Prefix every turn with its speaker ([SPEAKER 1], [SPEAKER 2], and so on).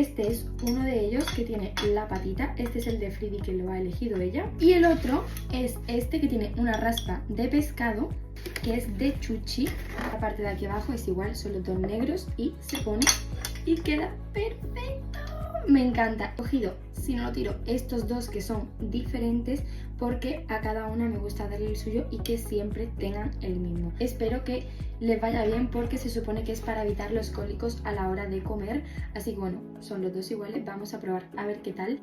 [SPEAKER 1] Este es uno de ellos que tiene la patita. Este es el de Fridi, que lo ha elegido ella. Y el otro es este que tiene una raspa de pescado, que es de Chuchi. La parte de aquí abajo es igual, son los dos negros y se pone y queda perfecto. Me encanta. He cogido, si no lo tiro, estos dos que son diferentes porque a cada una me gusta darle el suyo y que siempre tengan el mismo. Espero que les vaya bien porque se supone que es para evitar los cólicos a la hora de comer. Así que bueno, son los dos iguales. Vamos a probar a ver qué tal.